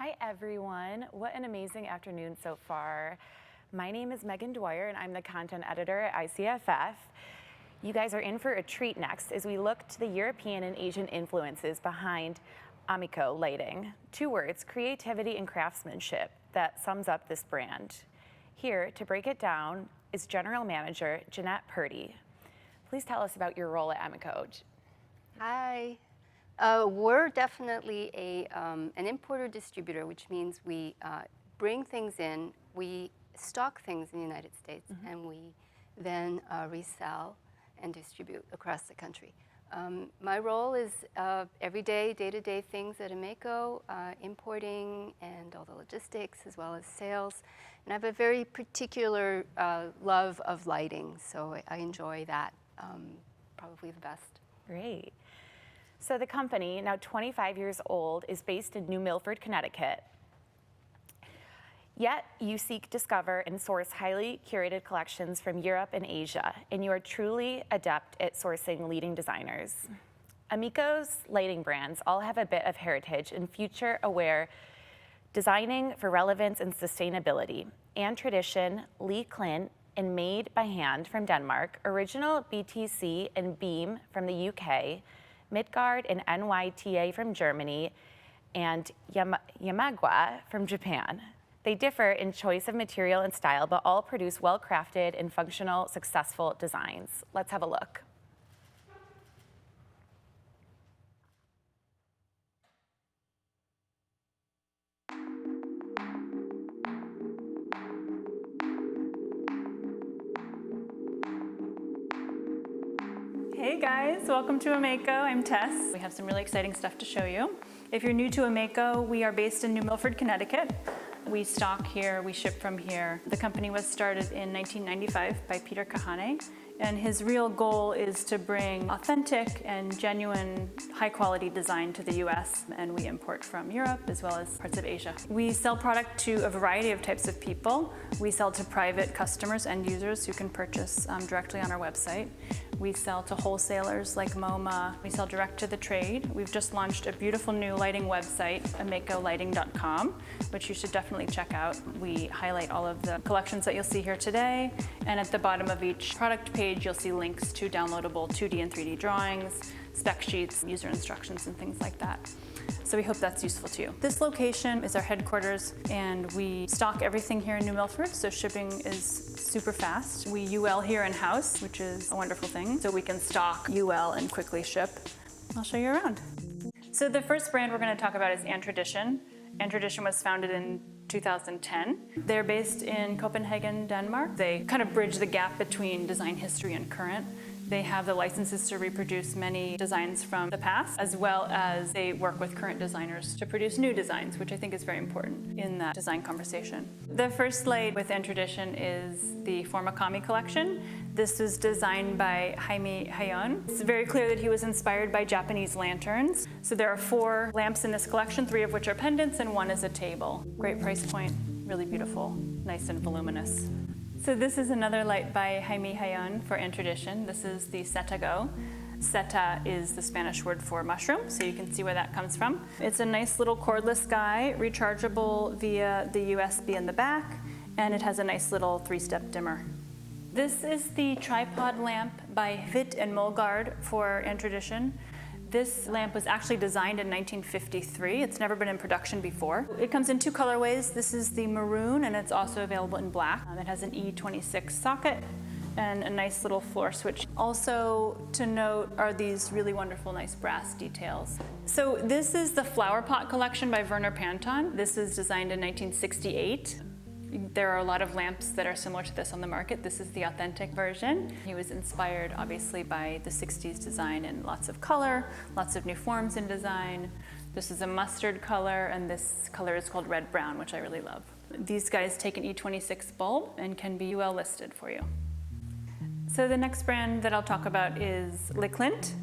Hi everyone, what an amazing afternoon so far. My name is Megan Dwyer and I'm the content editor at ICFF. You guys are in for a treat next as we look to the European and Asian influences behind AMEICO lighting. Two words, creativity and craftsmanship, that sums up this brand. Here to break it down is General Manager Jeanette Purdy. Please tell us about your role at AMEICO. Hi. We're definitely an importer-distributor, which means we bring things in, we stock things in the United States, and we then resell and distribute across the country. My role is everyday, day-to-day things at AMEICO, importing and all the logistics, as well as sales. And I have a very particular love of lighting, so I enjoy that probably the best. Great. So the company, now 25 years old, is based in New Milford, Connecticut. Yet you seek, discover, and source highly curated collections from Europe and Asia, and you are truly adept at sourcing leading designers. AMEICO's lighting brands all have a bit of heritage and future-aware designing for relevance and sustainability. And tradition, Clint, and Made by Hand from Denmark, original BTC and Beam from the UK, Midgard and NYTA from Germany, and Yamagwa from Japan. They differ in choice of material and style, but all produce well-crafted and functional, successful designs. Let's have a look. Hey guys, welcome to AMEICO. I'm Tess. We have some really exciting stuff to show you. If you're new to AMEICO, we are based in New Milford, Connecticut. We stock here, we ship from here. The company was started in 1995 by Peter Kahane, and his real goal is to bring authentic and genuine high-quality design to the US, and we import from Europe as well as parts of Asia. We sell product to a variety of types of people. We sell to private customers and users who can purchase directly on our website. We sell to wholesalers like MoMA. We sell direct to the trade. We've just launched a beautiful new lighting website, AMEICOlighting.com, which you should definitely check out. We highlight all of the collections that you'll see here today, and at the bottom of each product page, you'll see links to downloadable 2D and 3D drawings, spec sheets, user instructions, and things like that. So we hope that's useful to you. This location is our headquarters, and we stock everything here in New Milford, so shipping is super fast. We UL here in-house, which is a wonderful thing, so we can stock UL and quickly ship. I'll show you around. So the first brand we're going to talk about is Tradition. Tradition was founded in 2010. They're based in Copenhagen, Denmark. They kind of bridge the gap between design history and current. They have the licenses to reproduce many designs from the past, as well as they work with current designers to produce new designs, which I think is very important in that design conversation. The first light with Tradition is the Formikami collection. This was designed by Jaime Hayon. It's very clear that he was inspired by Japanese lanterns. So there are 4 lamps in this collection, 3 of which are pendants and 1 is a table. Great price point, really beautiful, nice and voluminous. So this is another light by Jaime Hayon for Tradition. This is the Setago. Seta is the Spanish word for mushroom, so you can see where that comes from. It's a nice little cordless guy, rechargeable via the USB in the back, and it has a nice little 3-step dimmer. This is the tripod lamp by Hvidt and Midgard for Tradition. This lamp was actually designed in 1953. It's never been in production before. It comes in 2 colorways. This is the maroon, and it's also available in black. It has an E26 socket and a nice little floor switch. Also to note are these really wonderful, nice brass details. So this is the flower pot collection by Werner Panton. This is designed in 1968. There are a lot of lamps that are similar to this on the market. This is the authentic version. He was inspired, obviously, by the 60s design and lots of color, lots of new forms in design. This is a mustard color, and this color is called red-brown, which I really love. These guys take an E26 bulb and can be UL listed for you. So the next brand that I'll talk about is Clint.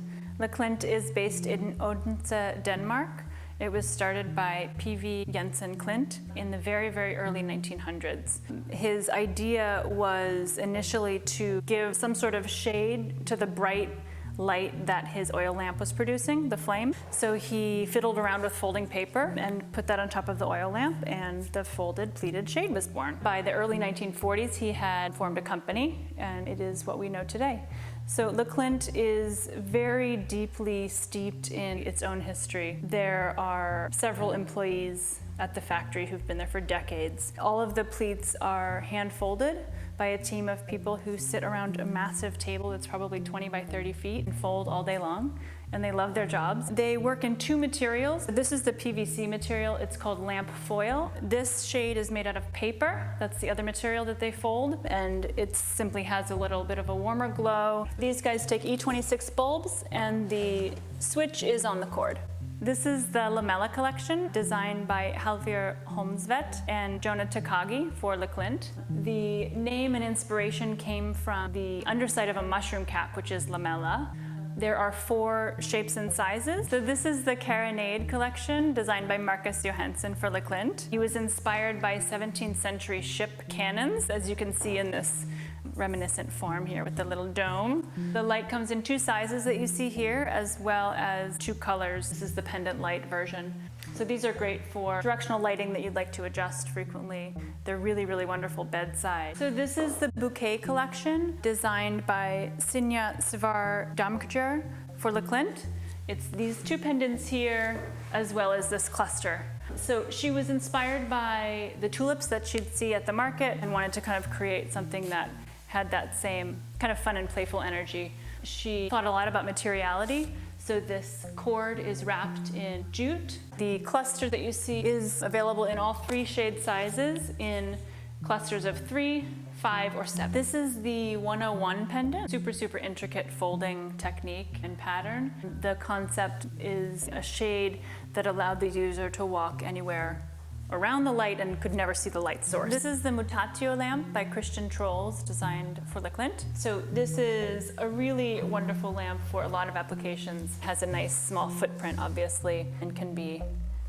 Clint is based in Odense, Denmark. It was started by P.V. Jensen Clint in the very, very early 1900s. His idea was initially to give some sort of shade to the bright light that his oil lamp was producing, the flame. So he fiddled around with folding paper and put that on top of the oil lamp, and the folded pleated shade was born. By the early 1940s, he had formed a company, and it is what we know today. So Le Clint is very deeply steeped in its own history. There are several employees at the factory who've been there for decades. All of the pleats are hand folded by a team of people who sit around a massive table that's probably 20 by 30 feet and fold all day long, and they love their jobs. They work in two materials. This is the PVC material. It's called lamp foil. This shade is made out of paper. That's the other material that they fold, and it simply has a little bit of a warmer glow. These guys take E26 bulbs, and the switch is on the cord. This is the Lamella collection, designed by Halvir Holmsvedt and Jonah Takagi for Le Clint. The name and inspiration came from the underside of a mushroom cap, which is lamella. There are 4 shapes and sizes. So this is the Carronade collection, designed by Marcus Johansson for Le Clint. He was inspired by 17th century ship cannons, as you can see in this reminiscent form here with the little dome. The light comes in 2 sizes that you see here, as well as 2 colors. This is the pendant light version. So these are great for directional lighting that you'd like to adjust frequently. They're really, really wonderful bedside. So this is the bouquet collection, designed by Sinja Svar Damkjer for Le Clint. It's these 2 pendants here, as well as this cluster. So she was inspired by the tulips that she'd see at the market and wanted to kind of create something that had that same kind of fun and playful energy. She thought a lot about materiality. So this cord is wrapped in jute. The cluster that you see is available in all 3 shade sizes in clusters of 3, 5, or 7. This is the 101 pendant. Super, super intricate folding technique and pattern. The concept is a shade that allowed the user to walk anywhere around the light and could never see the light source. This is the Mutatio lamp by Christian Trolls, designed for Le Clint. So this is a really wonderful lamp for a lot of applications. Has a nice small footprint, obviously, and can be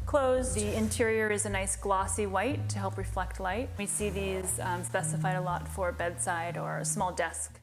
closed. The interior is a nice glossy white to help reflect light. We see these specified a lot for bedside or a small desk.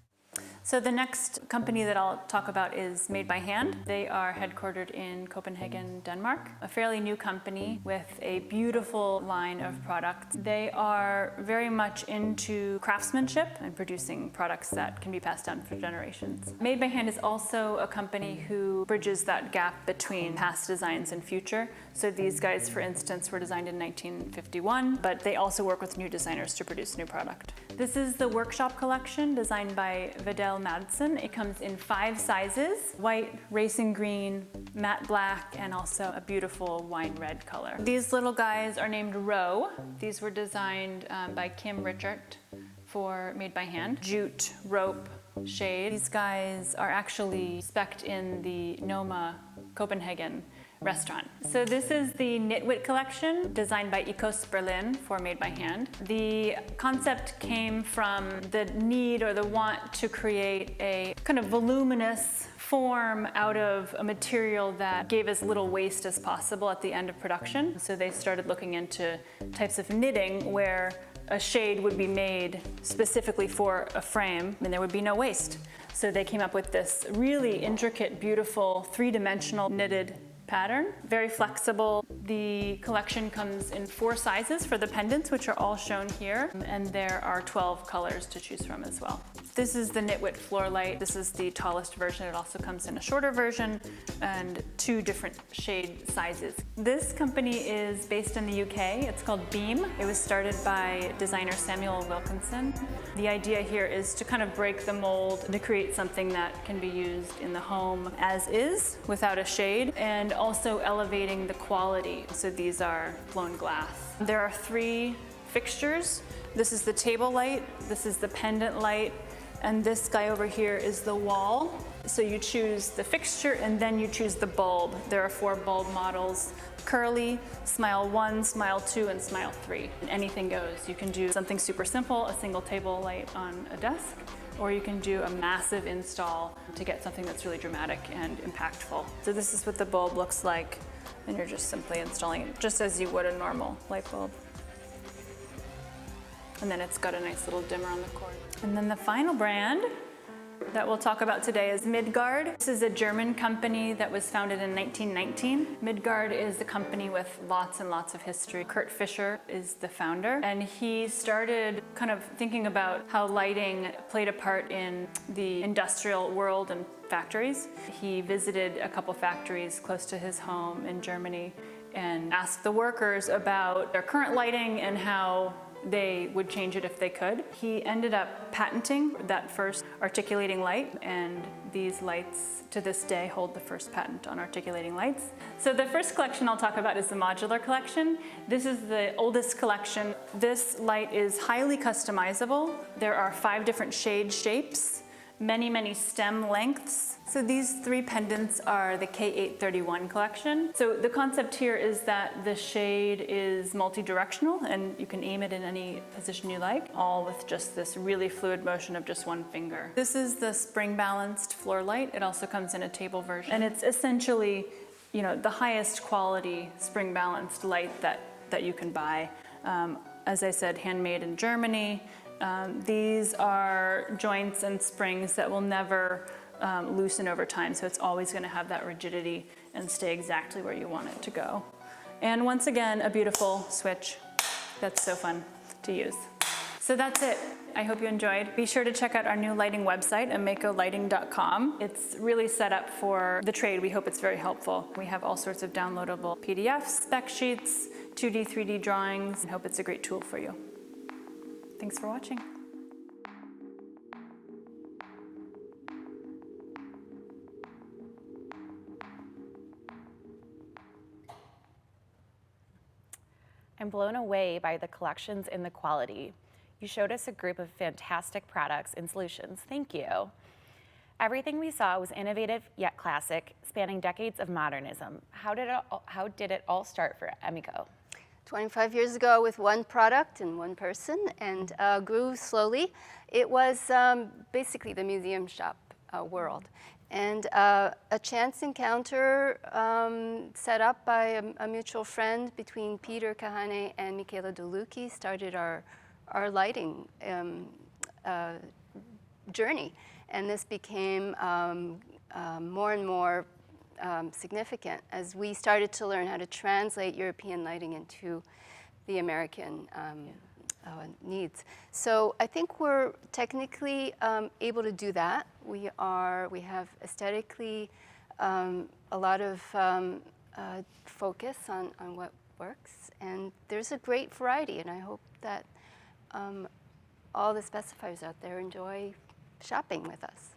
So the next company that I'll talk about is Made by Hand. They are headquartered in Copenhagen, Denmark, a fairly new company with a beautiful line of products. They are very much into craftsmanship and producing products that can be passed down for generations. Made by Hand is also a company who bridges that gap between past designs and future. So these guys, for instance, were designed in 1951, but they also work with new designers to produce new product. This is the Workshop collection, designed by Vidal Madsen. It comes in 5 sizes: white, racing green, matte black, and also a beautiful wine red color. These little guys are named Row. These were designed by Kim Richert for Made by Hand. Jute, rope, shade. These guys are actually spec'd in the Noma Copenhagen restaurant. So this is the Knitwit collection, designed by Ecos Berlin for Made by Hand. The concept came from the need or the want to create a kind of voluminous form out of a material that gave as little waste as possible at the end of production. So they started looking into types of knitting where a shade would be made specifically for a frame and there would be no waste. So they came up with this really intricate, beautiful, 3-dimensional knitted pattern, very flexible. The collection comes in 4 sizes for the pendants, which are all shown here, and there are 12 colors to choose from as well. This is the Knitwit floor light. This is the tallest version. It also comes in a shorter version and 2 different shade sizes. This company is based in the UK. It's called Beam. It was started by designer Samuel Wilkinson. The idea here is to kind of break the mold, to create something that can be used in the home as is, without a shade, and also elevating the quality. So these are blown glass. There are 3 fixtures. This is the table light, this is the pendant light, and this guy over here is the wall. So you choose the fixture and then you choose the bulb. There are 4 bulb models: curly, smile 1, smile 2, and smile 3. And anything goes. You can do something super simple, a single table light on a desk, or you can do a massive install to get something that's really dramatic and impactful. So this is what the bulb looks like, and you're just simply installing it just as you would a normal light bulb. And then it's got a nice little dimmer on the cord. And then the final brand that we'll talk about today is Midgard. This is a German company that was founded in 1919. Midgard is a company with lots and lots of history. Kurt Fischer is the founder, and he started kind of thinking about how lighting played a part in the industrial world and factories. He visited a couple factories close to his home in Germany and asked the workers about their current lighting and how they would change it if they could. He ended up patenting that first articulating light, and these lights to this day hold the first patent on articulating lights. So the first collection I'll talk about is the modular collection. This is the oldest collection. This light is highly customizable. There are 5 different shade shapes, many stem lengths. So these 3 pendants are the K831 collection. So the concept here is that the shade is multi-directional and you can aim it in any position you like, all with just this really fluid motion of just one finger. This is the spring balanced floor light. It also comes in a table version. And it's essentially, the highest quality spring balanced light that you can buy. As I said, handmade in Germany. These are joints and springs that will never loosen over time, so it's always going to have that rigidity and stay exactly where you want it to go. And once again, a beautiful switch that's so fun to use. So that's it. I hope you enjoyed. Be sure to check out our new lighting website, AMEICOlighting.com. It's really set up for the trade. We hope it's very helpful. We have all sorts of downloadable PDFs, spec sheets, 2D, 3D drawings, and hope it's a great tool for you. Thanks for watching. I'm blown away by the collections and the quality. You showed us a group of fantastic products and solutions. Thank you. Everything we saw was innovative yet classic, spanning decades of modernism. How did it all start for AMEICO? 25 years ago with one product and one person, and grew slowly. It was basically the museum shop world. And a chance encounter set up by a mutual friend between Peter Kahane and Michela Delucchi started our lighting journey. And this became more and more significant as we started to learn how to translate European lighting into the American needs. So I think we're technically able to do that. We have aesthetically a lot of focus on what works, and there's a great variety, and I hope that all the specifiers out there enjoy shopping with us.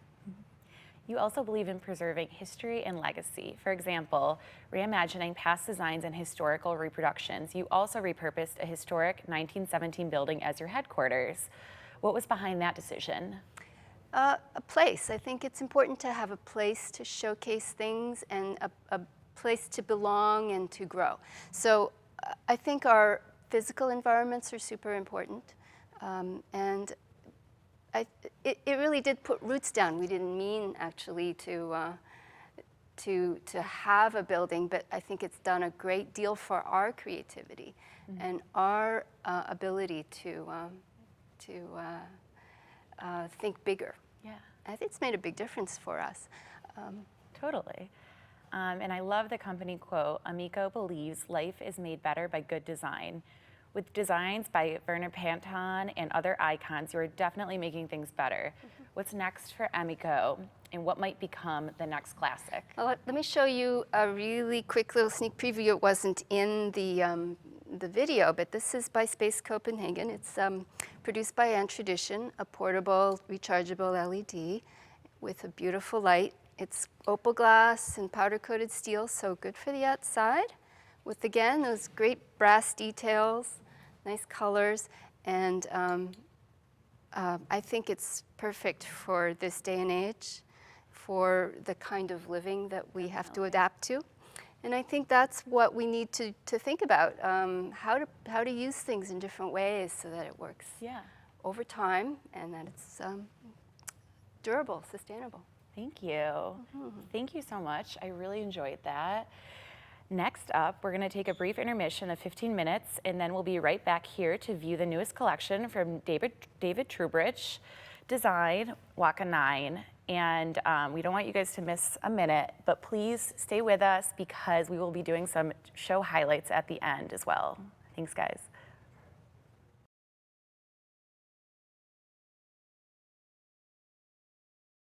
You also believe in preserving history and legacy. For example, reimagining past designs and historical reproductions. You also repurposed a historic 1917 building as your headquarters. What was behind that decision? A place. I think it's important to have a place to showcase things and a place to belong and to grow. So I think our physical environments are super important. And it really did put roots down. We didn't mean actually to have a building, but I think it's done a great deal for our creativity and our ability to think bigger. Yeah, I think it's made a big difference for us. Totally. And I love the company quote, AMEICO believes life is made better by good design. With designs by Werner Panton and other icons, you are definitely making things better. What's next for AMEICO, and what might become the next classic? Well, let me show you a really quick little sneak preview. It wasn't in the video, but this is by Space Copenhagen. It's produced by Tradition, a portable, rechargeable LED with a beautiful light. It's opal glass and powder-coated steel, so good for the outside. With, again, those great brass details, nice colors, and I think it's perfect for this day and age, for the kind of living that we have to adapt to. And I think that's what we need to think about, how to use things in different ways so that it works over time and that it's durable, sustainable. Thank you. Thank you so much. I really enjoyed that. Next up, we're going to take a brief intermission of 15 minutes, and then we'll be right back here to view the newest collection from David Trubrich, Design, Waka 9, and we don't want you guys to miss a minute, but please stay with us because we will be doing some show highlights at the end as well. Thanks, guys.